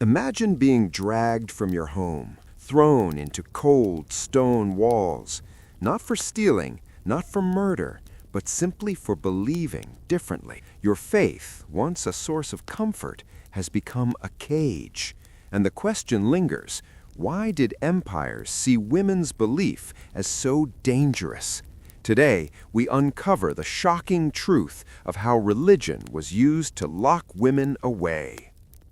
Imagine being dragged from your home, thrown into cold stone walls, not for stealing, not for murder, but simply for believing differently. Your faith, once a source of comfort, has become a cage. And the question lingers, why did empires see women's belief as so dangerous? Today, we uncover the shocking truth of how religion was used to lock women away.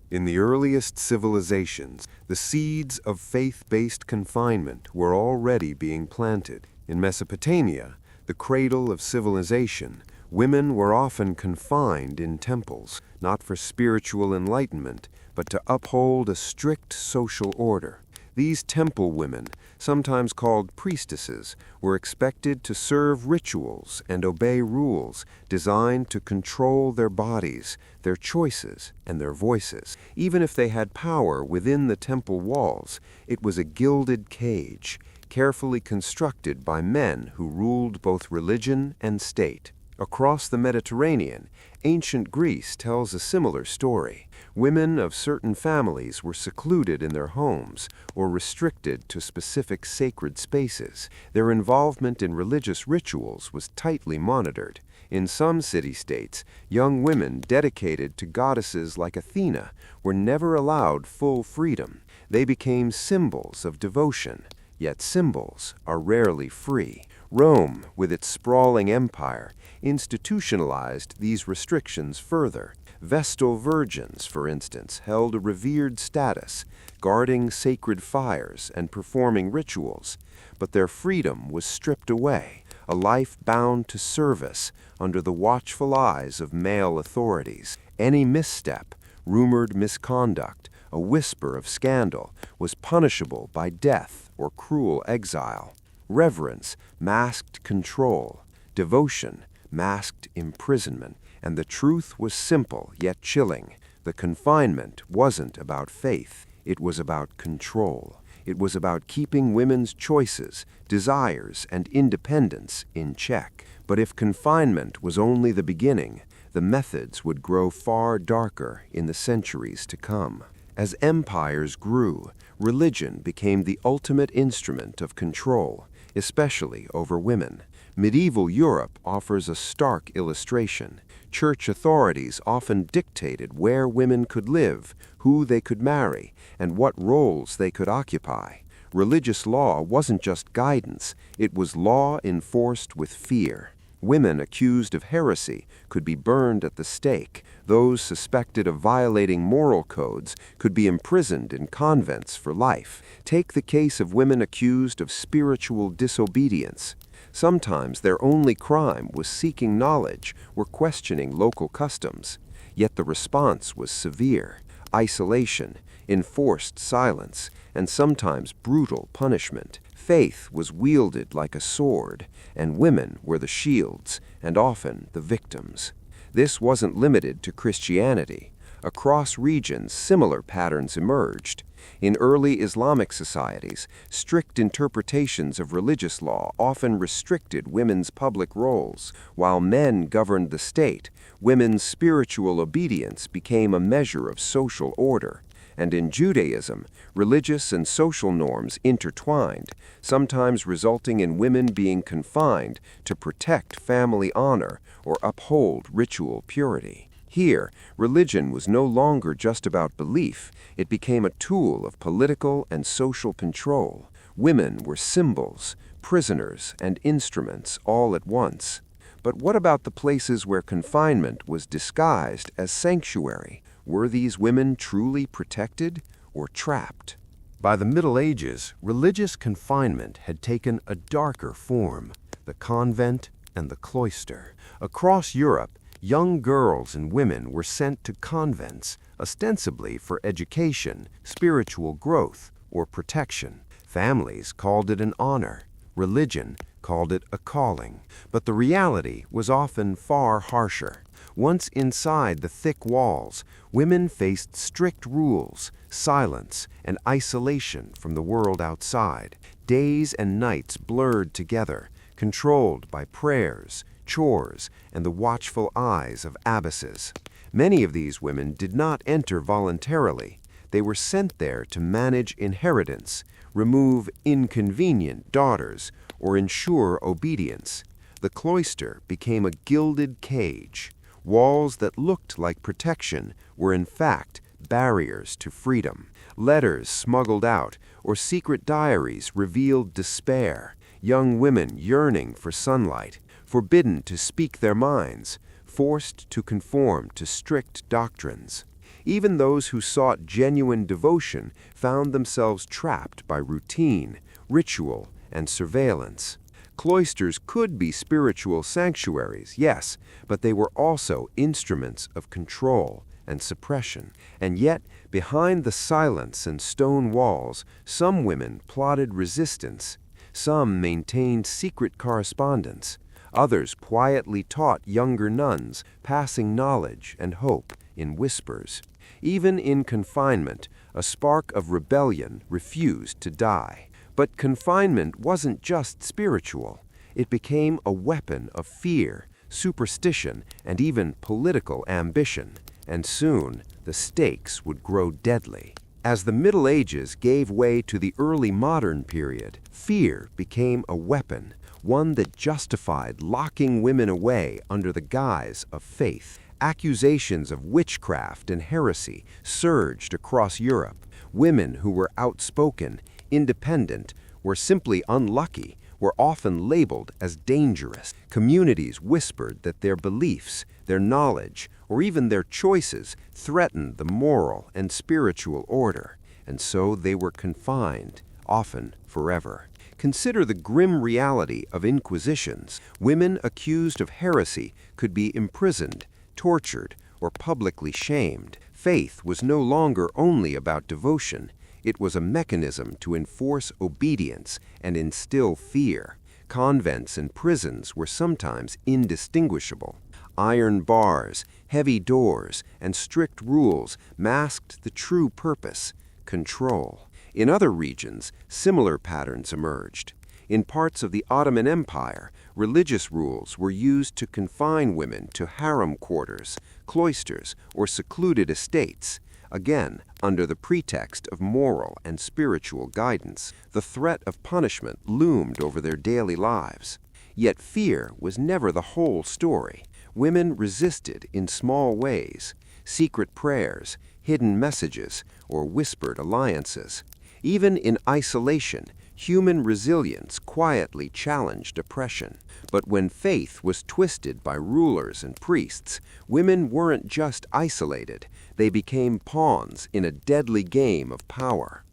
In the earliest civilizations, the seeds of faith-based confinement were already being planted. In Mesopotamia, the cradle of civilization, women were often confined in temples, not for spiritual enlightenment, but to uphold a strict social order. These temple women, sometimes called priestesses, were expected to serve rituals and obey rules designed to control their bodies, their choices, and their voices. Even if they had power within the temple walls, it was a gilded cage, carefully constructed by men who ruled both religion and state. Across the Mediterranean, ancient Greece tells a similar story. Women of certain families were secluded in their homes or restricted to specific sacred spaces. Their involvement in religious rituals was tightly monitored. In some city-states, young women dedicated to goddesses like Athena were never allowed full freedom. They became symbols of devotion, yet symbols are rarely free. Rome, with its sprawling empire, institutionalized these restrictions further. Vestal virgins, for instance, held a revered status, guarding sacred fires and performing rituals, but their freedom was stripped away, a life bound to service under the watchful eyes of male authorities. Any misstep, rumored misconduct, a whisper of scandal, was punishable by death or cruel exile. Reverence masked control, devotion masked imprisonment, and the truth was simple yet chilling. The confinement wasn't about faith, it was about control. It was about keeping women's choices, desires, and independence in check. But if confinement was only the beginning, the methods would grow far darker in the centuries to come. As empires grew, religion became the ultimate instrument of control, especially over women. Medieval Europe offers a stark illustration. Church authorities often dictated where women could live, who they could marry, and what roles they could occupy. Religious law wasn't just guidance, it was law enforced with fear. Women accused of heresy could be burned at the stake. Those suspected of violating moral codes could be imprisoned in convents for life. Take the case of women accused of spiritual disobedience. Sometimes their only crime was seeking knowledge or questioning local customs. Yet the response was severe: isolation, enforced silence, and sometimes brutal punishment. Faith was wielded like a sword, and women were the shields, and often the victims. This wasn't limited to Christianity. Across regions, similar patterns emerged. In early Islamic societies, strict interpretations of religious law often restricted women's public roles. While men governed the state, women's spiritual obedience became a measure of social order. And in Judaism, religious and social norms intertwined, sometimes resulting in women being confined to protect family honor or uphold ritual purity. Here, religion was no longer just about belief, it became a tool of political and social control. Women were symbols, prisoners, and instruments all at once. But what about the places where confinement was disguised as sanctuary? Were these women truly protected or trapped? By the Middle Ages, religious confinement had taken a darker form: the convent and the cloister. Across Europe, young girls and women were sent to convents, ostensibly for education, spiritual growth, or protection. Families called it an honor. Religion called it a calling. But the reality was often far harsher. Once inside the thick walls, women faced strict rules, silence, and isolation from the world outside. Days and nights blurred together, controlled by prayers, chores, and the watchful eyes of abbesses. Many of these women did not enter voluntarily. They were sent there to manage inheritance, remove inconvenient daughters, or ensure obedience. The cloister became a gilded cage. Walls that looked like protection were in fact barriers to freedom. Letters smuggled out or secret diaries revealed despair. Young women yearning for sunlight, forbidden to speak their minds, forced to conform to strict doctrines. Even those who sought genuine devotion found themselves trapped by routine, ritual, and surveillance. Cloisters could be spiritual sanctuaries, yes, but they were also instruments of control and suppression. And yet, behind the silence and stone walls, some women plotted resistance. Some maintained secret correspondence. Others quietly taught younger nuns, passing knowledge and hope in whispers. Even in confinement, a spark of rebellion refused to die. But confinement wasn't just spiritual. It became a weapon of fear, superstition, and even political ambition. And soon, the stakes would grow deadly. As the Middle Ages gave way to the early modern period, fear became a weapon, one that justified locking women away under the guise of faith. Accusations of witchcraft and heresy surged across Europe. Women who were outspoken, independent, or simply unlucky were often labeled as dangerous. Communities whispered that their beliefs, their knowledge, or even their choices threatened the moral and spiritual order, and so they were confined, often forever. Consider the grim reality of inquisitions. Women accused of heresy could be imprisoned, tortured, or publicly shamed. Faith was no longer only about devotion. It was a mechanism to enforce obedience and instill fear. Convents and prisons were sometimes indistinguishable. Iron bars, heavy doors, and strict rules masked the true purpose: control. In other regions, similar patterns emerged. In parts of the Ottoman Empire, religious rules were used to confine women to harem quarters, cloisters, or secluded estates, again under the pretext of moral and spiritual guidance. The threat of punishment loomed over their daily lives. Yet fear was never the whole story. Women resisted in small ways: secret prayers, hidden messages, or whispered alliances. Even in isolation, human resilience quietly challenged oppression. But when faith was twisted by rulers and priests, women weren't just isolated. They became pawns in a deadly game of power.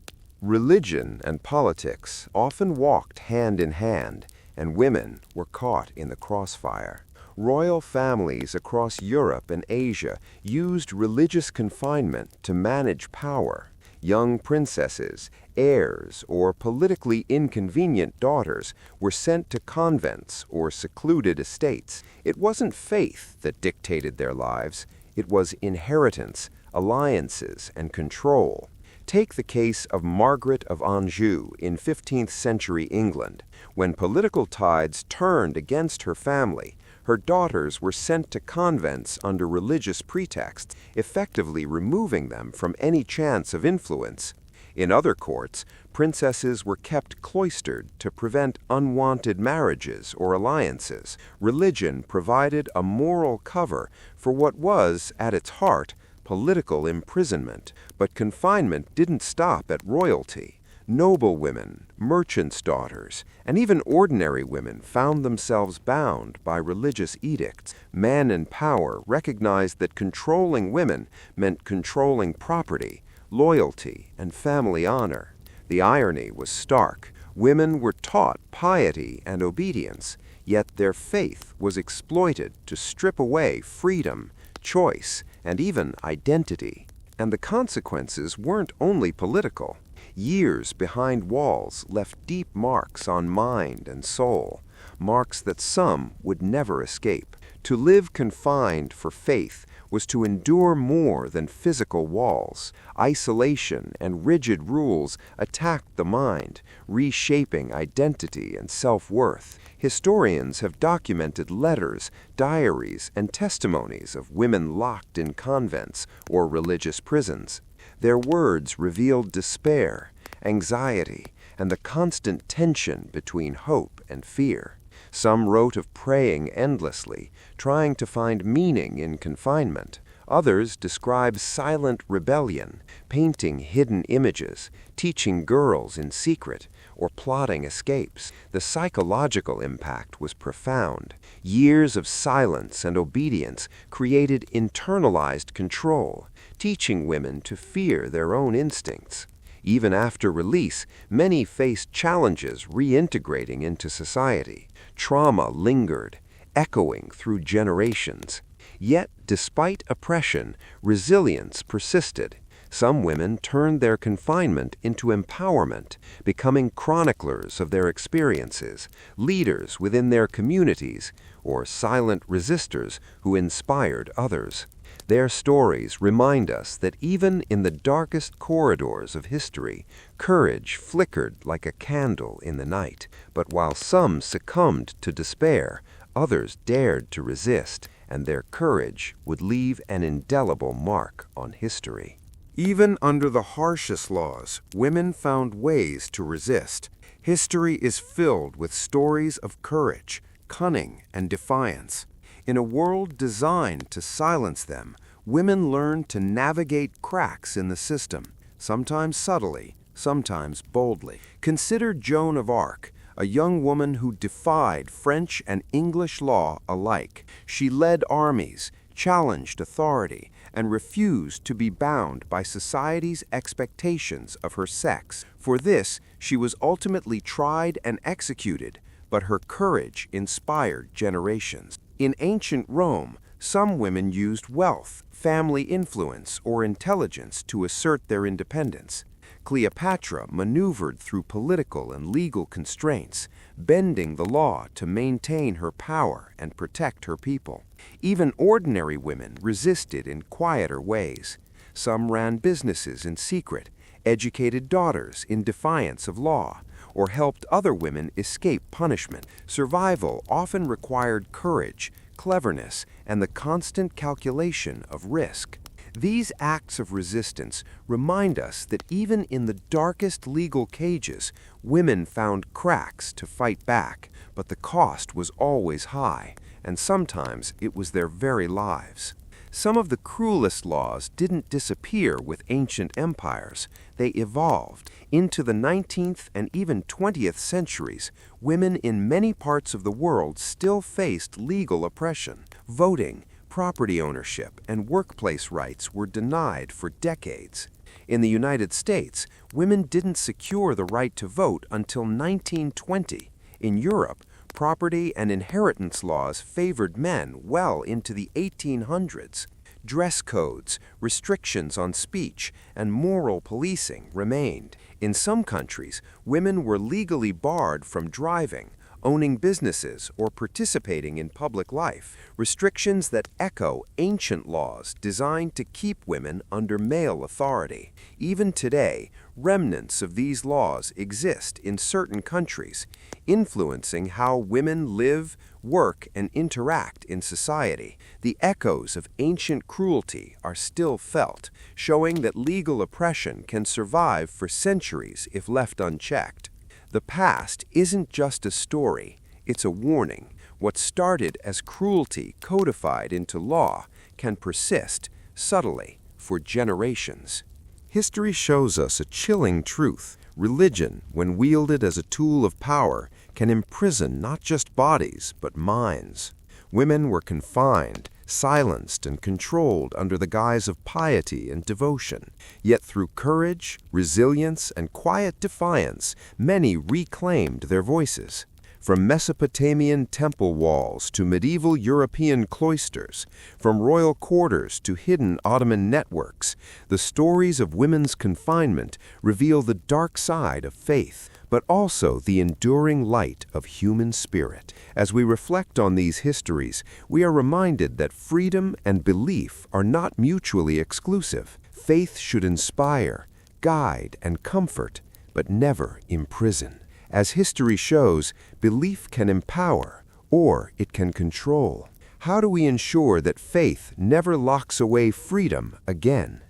Religion and politics often walked hand in hand, and women were caught in the crossfire. Royal families across Europe and Asia used religious confinement to manage power. Young princesses, heirs, or politically inconvenient daughters were sent to convents or secluded estates. It wasn't faith that dictated their lives. It was inheritance, alliances, and control. Take the case of Margaret of Anjou in 15th century England. When political tides turned against her family, her daughters were sent to convents under religious pretexts, effectively removing them from any chance of influence. In other courts, princesses were kept cloistered to prevent unwanted marriages or alliances. Religion provided a moral cover for what was, at its heart, political imprisonment. But confinement didn't stop at royalty. Noble women, merchants' daughters, and even ordinary women found themselves bound by religious edicts. Men in power recognized that controlling women meant controlling property, loyalty, and family honor. The irony was stark. Women were taught piety and obedience, yet their faith was exploited to strip away freedom, choice, and even identity. And the consequences weren't only political. Years behind walls left deep marks on mind and soul, marks that some would never escape. To live confined for faith was to endure more than physical walls. Isolation and rigid rules attacked the mind, reshaping identity and self-worth. Historians have documented letters, diaries, and testimonies of women locked in convents or religious prisons. Their words revealed despair, anxiety, and the constant tension between hope and fear. Some wrote of praying endlessly, trying to find meaning in confinement. Others describe silent rebellion, painting hidden images, teaching girls in secret, or plotting escapes. The psychological impact was profound. Years of silence and obedience created internalized control, teaching women to fear their own instincts. Even after release, many faced challenges reintegrating into society. Trauma lingered, echoing through generations. Yet, despite oppression, resilience persisted. Some women turned their confinement into empowerment, becoming chroniclers of their experiences, leaders within their communities, or silent resistors who inspired others. Their stories remind us that even in the darkest corridors of history, courage flickered like a candle in the night. But while some succumbed to despair, others dared to resist, and their courage would leave an indelible mark on history. Even under the harshest laws, women found ways to resist. History is filled with stories of courage, cunning, and defiance. In a world designed to silence them, women learned to navigate cracks in the system, sometimes subtly, sometimes boldly. Consider Joan of Arc, a young woman who defied French and English law alike. She led armies, challenged authority, and refused to be bound by society's expectations of her sex. For this, she was ultimately tried and executed, but her courage inspired generations. In ancient Rome, some women used wealth, family influence, or intelligence to assert their independence. Cleopatra maneuvered through political and legal constraints, bending the law to maintain her power and protect her people. Even ordinary women resisted in quieter ways. Some ran businesses in secret, educated daughters in defiance of law, or helped other women escape punishment. Survival often required courage, cleverness, and the constant calculation of risk. These acts of resistance remind us that even in the darkest legal cages, women found cracks to fight back, but the cost was always high, and sometimes it was their very lives. Some of the cruelest laws didn't disappear with ancient empires. They evolved. Into the 19th and even 20th centuries, women in many parts of the world still faced legal oppression. Voting, property ownership, and workplace rights were denied for decades. In the United States, women didn't secure the right to vote until 1920. In Europe, property and inheritance laws favored men well into the 1800s. Dress codes, restrictions on speech, and moral policing remained. In some countries, women were legally barred from driving, owning businesses, or participating in public life, restrictions that echo ancient laws designed to keep women under male authority. Even today, remnants of these laws exist in certain countries, influencing how women live, work, and interact in society. The echoes of ancient cruelty are still felt, showing that legal oppression can survive for centuries if left unchecked. The past isn't just a story, it's a warning. What started as cruelty codified into law can persist, subtly, for generations. History shows us a chilling truth. Religion, when wielded as a tool of power, can imprison not just bodies, but minds. Women were confined, silenced, and controlled under the guise of piety and devotion. Yet through courage, resilience, and quiet defiance, many reclaimed their voices. From Mesopotamian temple walls to medieval European cloisters, from royal quarters to hidden Ottoman networks, the stories of women's confinement reveal the dark side of faith, but also the enduring light of human spirit. As we reflect on these histories, we are reminded that freedom and belief are not mutually exclusive. Faith should inspire, guide, and comfort, but never imprison. As history shows, belief can empower, or it can control. How do we ensure that faith never locks away freedom again?